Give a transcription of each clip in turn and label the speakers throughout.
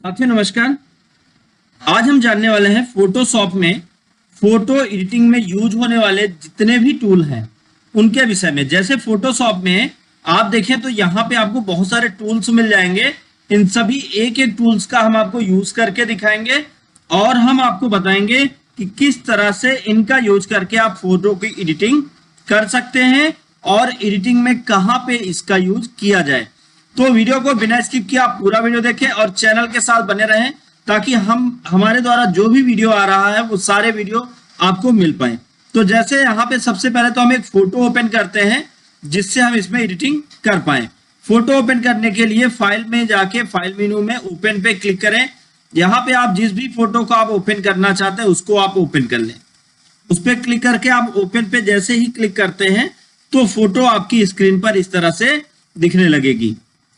Speaker 1: साथियों नमस्कार। आज हम जानने वाले हैं फोटोशॉप में फोटो एडिटिंग में यूज होने वाले जितने भी टूल हैं उनके विषय में। जैसे फोटोशॉप में आप देखें तो यहाँ पे आपको बहुत सारे टूल्स मिल जाएंगे। इन सभी एक एक टूल्स का हम आपको यूज करके दिखाएंगे और हम आपको बताएंगे कि किस तरह से इनका यूज करके आप फोटो की एडिटिंग कर सकते हैं और एडिटिंग में कहाँ पे इसका यूज किया जाए। तो वीडियो को बिना स्किप किए आप पूरा वीडियो देखें और चैनल के साथ बने रहें ताकि हमारे द्वारा जो भी वीडियो आ रहा है वो सारे वीडियो आपको मिल पाए। तो जैसे यहाँ पे सबसे पहले तो हम एक फोटो ओपन करते हैं जिससे हम इसमें एडिटिंग कर पाए। फोटो ओपन करने के लिए फाइल में जाके फाइल मेनू में ओपन पे क्लिक करें। यहाँ पे आप जिस भी फोटो को आप ओपन करना चाहते हैं उसको आप ओपन कर लें। उस पर क्लिक करके आप ओपन पे जैसे ही क्लिक करते हैं तो फोटो आपकी स्क्रीन पर इस तरह से दिखने लगेगी।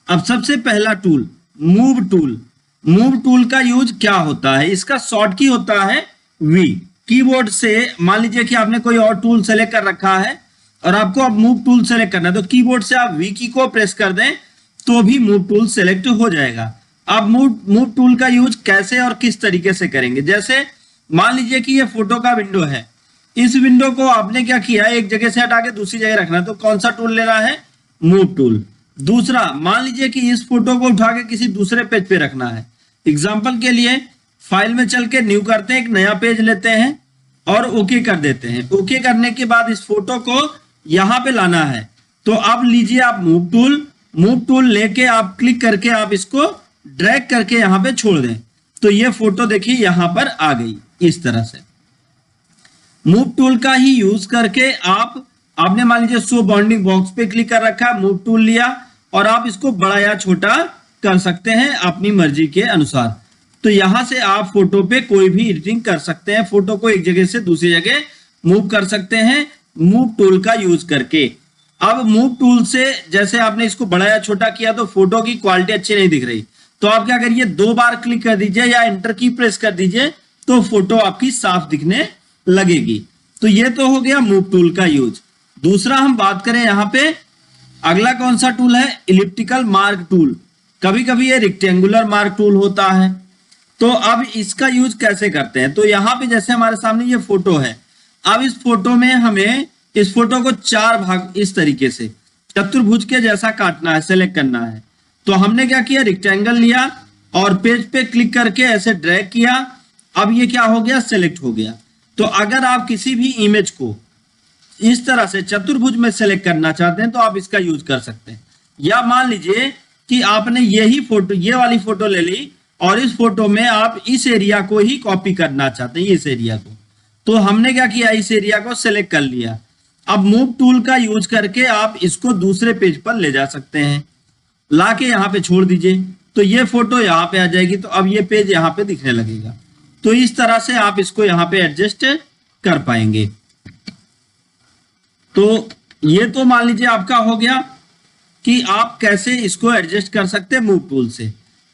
Speaker 1: अब सबसे पहला tool move tool. Move tool का यूज क्या होता है? इसका शॉर्ट की होता है वी। कीबोर्ड से मान लीजिए कि आपने कोई और टूल सेलेक्ट कर रखा है और आपको अब मूव टूल सेलेक्ट करना है तो कीबोर्ड से आप वी की को प्रेस कर दें तो भी मूव टूल सेलेक्ट हो जाएगा। अब मूव टूल का यूज कैसे और किस तरीके से करेंगे? जैसे मान लीजिए कि ये फोटो का विंडो है। इस विंडो को आपने क्या किया है, एक जगह से हटा के दूसरी जगह रखना है तो कौन सा टूल लेना है? Move tool. दूसरा, मान लीजिए कि इस फोटो को उठा के किसी दूसरे पेज पे रखना है। एग्जाम्पल के लिए फाइल में चल के न्यू करते हैं, एक नया पेज लेते हैं और ओके कर देते हैं। ओके करने के बाद इस फोटो को यहाँ पे लाना है तो अब लीजिए आप मूव टूल। मूव टूल लेके आप क्लिक करके आप इसको ड्रैग करके यहाँ पे छोड़ दें तो ये फोटो देखिए यहाँ पर आ गई इस तरह से। मूव टूल का ही यूज करके आपने मान लीजिए शो बाउंडिंग बॉक्स पे क्लिक कर रखा है, मूव टूल लिया और आप इसको बड़ा या छोटा कर सकते हैं अपनी मर्जी के अनुसार। तो यहां से आप फोटो पे कोई भी एडिटिंग कर सकते हैं। फोटो को एक जगह से दूसरी जगह मूव कर सकते हैं मूव टूल का यूज करके। अब मूव टूल से जैसे आपने इसको बड़ा या छोटा किया तो फोटो की क्वालिटी अच्छी नहीं दिख रही तो आप क्या करिए, 2 बार क्लिक कर दीजिए या एंटर की प्रेस कर दीजिए तो फोटो आपकी साफ दिखने लगेगी। तो ये तो हो गया मूव टूल का यूज। दूसरा हम बात करें यहाँ पे अगला कौन सा टूल है? Elliptical mark tool. कभी कभी ये रेक्टेंगुलर मार्क टूल होता है तो अब इसका यूज कैसे करते हैं? तो यहाँ पे जैसे हमारे सामने ये फोटो है। अब इस फोटो में हमें इस फोटो को 4 भाग इस तरीके से चतुर्भुज के जैसा काटना है, सेलेक्ट करना है। तो हमने क्या किया, रेक्टेंगल लिया और पेज पे क्लिक करके ऐसे ड्रैग किया। अब ये क्या हो गया, सेलेक्ट हो गया। तो अगर आप किसी भी इमेज को इस तरह से चतुर्भुज में सेलेक्ट करना चाहते हैं तो आप इसका यूज कर सकते हैं। या मान लीजिए कि आपने यही फोटो, ये वाली फोटो ले ली और इस फोटो में आप इस एरिया को ही कॉपी करना चाहते हैं, इस एरिया को। तो हमने क्या किया, इस एरिया को सेलेक्ट कर लिया। अब मूव टूल का यूज करके आप इसको दूसरे पेज पर ले जा सकते हैं। ला के यहाँ पे छोड़ दीजिए तो ये फोटो यहाँ पे आ जाएगी। तो अब ये पेज यहाँ पे दिखने लगेगा। तो इस तरह से आप इसको यहाँ पे एडजस्ट कर पाएंगे। तो ये तो मान लीजिए आपका हो गया कि आप कैसे इसको एडजस्ट कर सकते हैं मूव टूल से।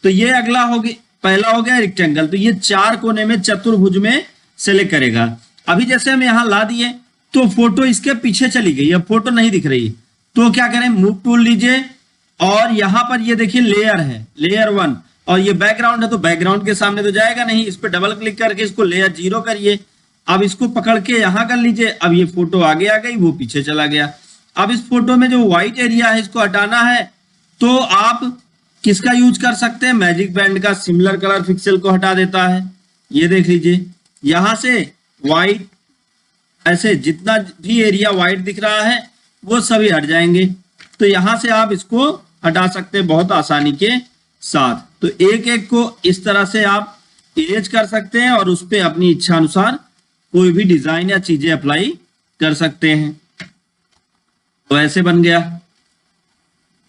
Speaker 1: तो ये अगला हो गया, पहला हो गया रेक्टेंगल। तो ये 4 कोने में चतुर्भुज में सेलेक्ट करेगा। अभी जैसे हम यहाँ ला दिए तो फोटो इसके पीछे चली गई, अब फोटो नहीं दिख रही। तो क्या करें, मूव टूल लीजिए और यहाँ पर ये देखिए लेयर है, लेयर 1 और ये बैकग्राउंड है तो बैकग्राउंड के सामने तो जाएगा नहीं। इस पर डबल क्लिक करके इसको लेयर 0 करिए। अब इसको पकड़ के यहां कर लीजिए। अब ये फोटो आगे आ गई, वो पीछे चला गया। अब इस फोटो में जो व्हाइट एरिया है इसको हटाना है तो आप किसका यूज कर सकते हैं? मैजिक बैंड का। सिमिलर कलर पिक्सल को हटा देता है। ये देख लीजिए यहां से व्हाइट, ऐसे जितना भी एरिया व्हाइट दिख रहा है वो सभी हट जाएंगे। तो यहां से आप इसको हटा सकते हैं बहुत आसानी के साथ। तो एक एक को इस तरह से आप इरेज कर सकते हैं और उस पर अपनी इच्छा अनुसार कोई भी डिजाइन या चीजें अप्लाई कर सकते हैं। तो ऐसे बन गया।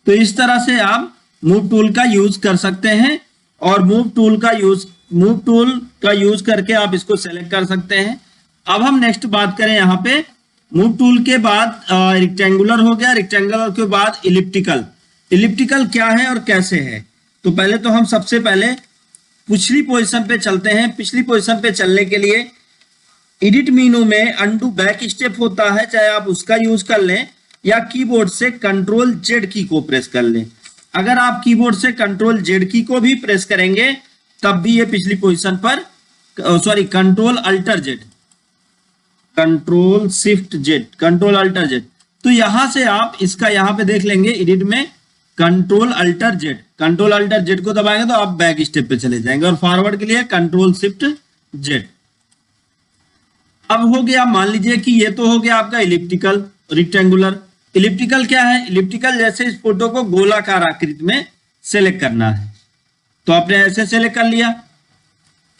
Speaker 1: तो इस तरह से आप मूव टूल का यूज कर सकते हैं और मूव टूल का यूज करके आप इसको सेलेक्ट कर सकते हैं। अब हम नेक्स्ट बात करें यहाँ पे मूव टूल के बाद रेक्टेंगुलर हो गया। रेक्टेंगुलर के बाद इलिप्टिकल। इलिप्टिकल क्या है और कैसे है? तो पहले तो हम सबसे पहले पिछली पोजीशन पे चलते हैं। पिछली पोजीशन पे चलने के लिए एडिट मेनू में अनडू बैक स्टेप होता है, चाहे आप उसका यूज कर लें या कीबोर्ड से कंट्रोल जेड की को प्रेस कर लें। अगर आप कीबोर्ड से कंट्रोल जेड की को भी प्रेस करेंगे तब भी ये पिछली पोजीशन पर, sorry control alter Z, control shift Z, control alter Z. तो यहां से आप इसका यहां पे देख लेंगे एडिट में control alter Z, control alter Z को दबाएंगे तो आप बैक स्टेप पे चले जाएंगे, और फॉरवर्ड के लिए कंट्रोल शिफ्ट जेड। अब हो गया, मान लीजिए कि ये तो हो गया आपका इलिप्टिकल, रेक्टेंगुलर। इलिप्टिकल क्या है? इलिप्टिकल जैसे इस फोटो को गोलाकार आकृति में सेलेक्ट करना है, तो आपने ऐसे सेलेक्ट कर लिया।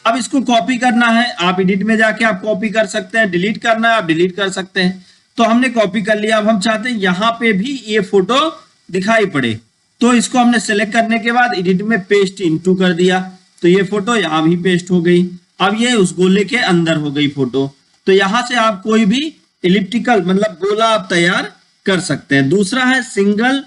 Speaker 1: अब इसको कॉपी करना है, आप एडिट में जाके आप कॉपी कर सकते हैं, डिलीट करना है आप डिलीट कर सकते हैं। तो हमने कॉपी कर लिया। अब हम चाहते हैं यहां पे भी ये फोटो दिखाई पड़े, तो इसको हमने सेलेक्ट करने के बाद एडिट में पेस्ट इनटू कर दिया, तो ये फोटो यहां भी पेस्ट हो गई। अब ये उस गोले के अंदर हो गई फोटो। तो यहां से आप कोई भी इलिप्टिकल मतलब गोला आप तैयार कर सकते हैं। दूसरा है सिंगल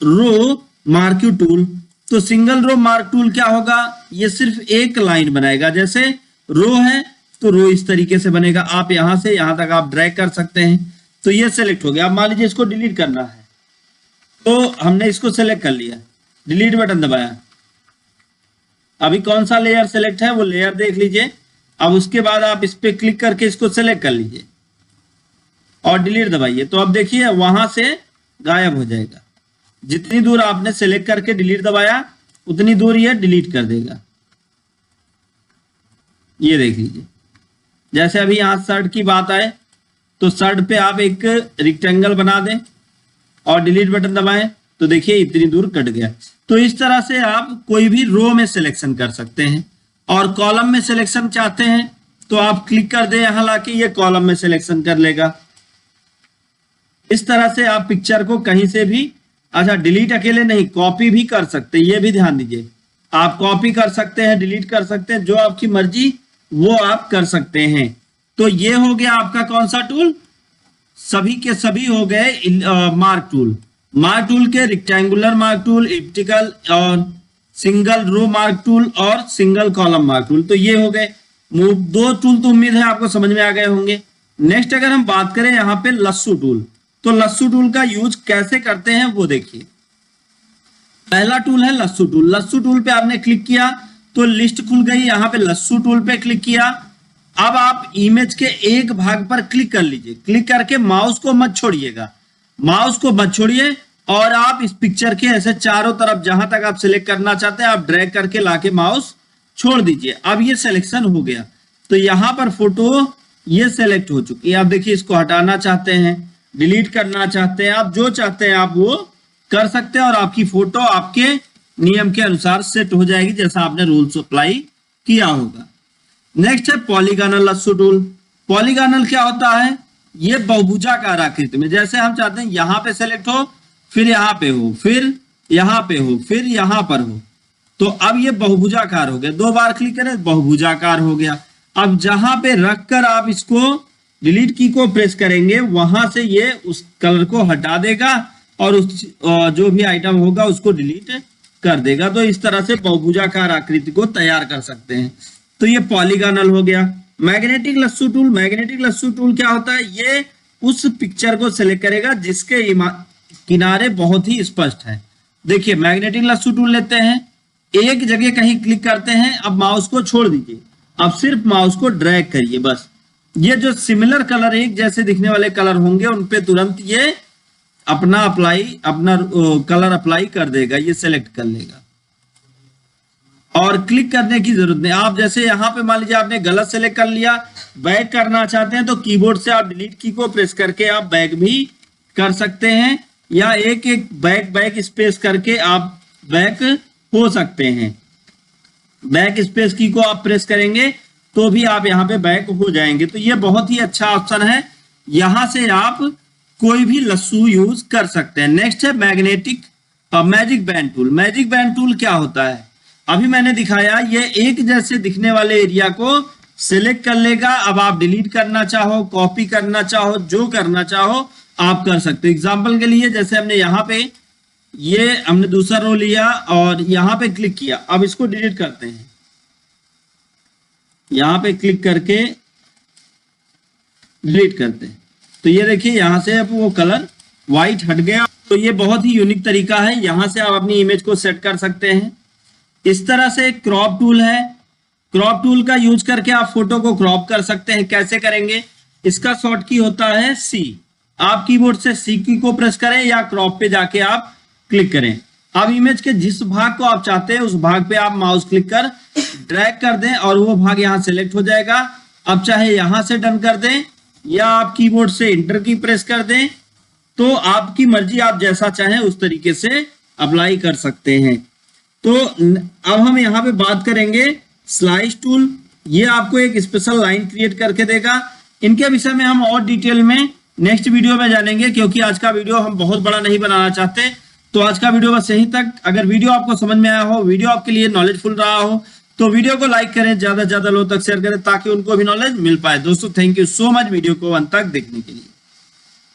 Speaker 1: रो मार्क्यू टूल। तो सिंगल रो मार्क टूल क्या होगा? ये सिर्फ एक लाइन बनाएगा, जैसे रो है तो रो इस तरीके से बनेगा, आप यहां से यहां तक आप ड्रैग कर सकते हैं। तो ये सेलेक्ट हो गया। अब मान लीजिए इसको डिलीट करना है, तो हमने इसको सेलेक्ट कर लिया, डिलीट बटन दबाया। अभी कौन सा लेयर सेलेक्ट है वो लेयर देख लीजिए। अब उसके बाद आप इस पे क्लिक करके इसको सेलेक्ट कर लीजिए और डिलीट दबाइए, तो अब देखिए वहां से गायब हो जाएगा। जितनी दूर आपने सेलेक्ट करके डिलीट दबाया उतनी दूर ये डिलीट कर देगा। ये देख लीजिए, जैसे अभी यहां शर्ट की बात आए तो शर्ट पे आप एक रेक्टेंगल बना दें और डिलीट बटन दबाएं, तो देखिए इतनी दूर कट गया। तो इस तरह से आप कोई भी रो में सिलेक्शन कर सकते हैं। और कॉलम में सिलेक्शन चाहते हैं तो आप क्लिक कर दें, हालांकि ये कॉलम में सिलेक्शन कर लेगा। इस तरह से आप पिक्चर को कहीं से भी, अच्छा डिलीट अकेले नहीं, कॉपी भी कर सकते हैं, ये भी ध्यान दीजिए। आप कॉपी कर सकते हैं, डिलीट कर सकते हैं, जो आपकी मर्जी वो आप कर सकते हैं। तो ये हो गया आपका कौन सा टूल? सभी के सभी हो गए मार्क टूल। मार्क टूल के रेक्टेंगुलर मार्क टूल, इलिप्टिकल और सिंगल रो मार्क टूल और सिंगल कॉलम मार्क टूल। तो ये हो गए 2 टूल। तो उम्मीद है आपको समझ में आ गए होंगे। नेक्स्ट अगर हम बात करें यहाँ पे लस्सू टूल, तो लस्सू टूल का यूज कैसे करते हैं वो देखिए। पहला टूल है लस्सू टूल। लस्सू टूल पे आपने क्लिक किया तो लिस्ट खुल गई। यहाँ पे लस्सू टूल पे क्लिक किया। अब आप इमेज के एक भाग पर क्लिक कर लीजिए। क्लिक करके माउस को मत छोड़िएगा, माउस को मत छोड़िए, और आप इस पिक्चर के ऐसे चारों तरफ जहां तक आप सिलेक्ट करना चाहते हैं आप ड्रैग करके लाके माउस छोड़ दीजिए। अब ये सिलेक्शन हो गया। तो यहाँ पर फोटो ये सिलेक्ट हो चुकी है। आप देखिए इसको हटाना चाहते हैं, डिलीट करना चाहते हैं, आप जो चाहते हैं आप वो कर सकते हैं, और आपकी फोटो आपके नियम के अनुसार सेट हो जाएगी जैसा आपने रूल्स अप्लाई किया होगा। नेक्स्ट है पॉलीगॉनल लस्सू टूल। पॉलीगॉनल क्या होता है? ये बहुभुजाकार आकृति में, जैसे हम चाहते हैं यहां पे सेलेक्ट हो, फिर यहाँ पे हो, फिर यहाँ पे हो, फिर यहाँ पर हो, तो अब ये बहुभुजाकार हो गया। 2 बार क्लिक करें बहुभुजाकार हो गया। अब जहां पे रखकर आप इसको डिलीट की को प्रेस करेंगे वहां से ये उस कलर को हटा देगा और उस जो भी आइटम होगा उसको डिलीट कर देगा। तो इस तरह से बहुभुजाकार आकृति को तैयार कर सकते हैं। तो ये पॉलीगॉनल हो गया। Magnetic lasso tool. Magnetic lasso tool क्या होता है? ये उस पिक्चर को सिलेक्ट करेगा जिसके किनारे बहुत ही स्पष्ट है। देखिए मैग्नेटिक लस्सू टूल लेते हैं, एक जगह कहीं क्लिक करते हैं, अब माउस को छोड़ दीजिए, अब सिर्फ माउस को ड्रैग करिए बस। ये जो सिमिलर कलर एक जैसे दिखने वाले कलर होंगे उन पे तुरंत ये अपना कलर अप्लाई कर देगा, ये सेलेक्ट कर लेगा और क्लिक करने की जरूरत नहीं। आप जैसे यहाँ पे मान लीजिए आपने गलत सेलेक्ट कर लिया, बैक करना चाहते हैं तो कीबोर्ड से आप डिलीट की को प्रेस करके आप बैक भी कर सकते हैं, या एक एक बैक स्पेस करके आप बैक हो सकते हैं। बैक स्पेस की को आप प्रेस करेंगे तो भी आप यहाँ पे बैक हो जाएंगे। तो ये बहुत ही अच्छा ऑप्शन है, यहां से आप कोई भी लस्सू यूज कर सकते हैं। नेक्स्ट है magic band tool. Magic band tool क्या होता है? अभी मैंने दिखाया, ये एक जैसे दिखने वाले एरिया को सिलेक्ट कर लेगा। अब आप डिलीट करना चाहो, कॉपी करना चाहो, जो करना चाहो आप कर सकते हो। एग्जाम्पल के लिए जैसे हमने यहाँ पे हमने दूसरा रो लिया और यहाँ पे क्लिक किया, अब इसको डिलीट करते हैं। यहाँ पे क्लिक करके डिलीट करते हैं तो ये देखिए यहाँ से अब वो कलर व्हाइट हट गया। तो ये बहुत ही यूनिक तरीका है, यहाँ से आप अपनी इमेज को सेट कर सकते हैं। इस तरह से क्रॉप टूल है, क्रॉप टूल का यूज करके आप फोटो को क्रॉप कर सकते हैं। कैसे करेंगे? इसका शॉर्ट की होता है सी। आप कीबोर्ड से सी की को प्रेस करें या क्रॉप पे जाके आप क्लिक करें। अब इमेज के जिस भाग को आप चाहते हैं उस भाग पे आप माउस क्लिक कर ड्रैग कर दें और वो भाग यहां सेलेक्ट हो जाएगा। अब चाहे यहां से डन कर दें या आप कीबोर्ड से इंटर की प्रेस कर दें, तो आपकी मर्जी, आप जैसा चाहें उस तरीके से अप्लाई कर सकते हैं। तो अब हम यहाँ पे बात करेंगे स्लाइस टूल। ये आपको एक स्पेशल लाइन क्रिएट करके देगा। इनके विषय में हम और डिटेल में नेक्स्ट वीडियो में जानेंगे, क्योंकि आज का वीडियो हम बहुत बड़ा नहीं बनाना चाहते। तो आज का वीडियो बस यहीं तक। अगर वीडियो आपको समझ में आया हो, वीडियो आपके लिए नॉलेजफुल रहा हो, तो वीडियो को लाइक करें, ज्यादा से ज्यादा लोगों तक शेयर करें ताकि उनको भी नॉलेज मिल पाए। दोस्तों thank you so much video को अंत तक देखने के लिए।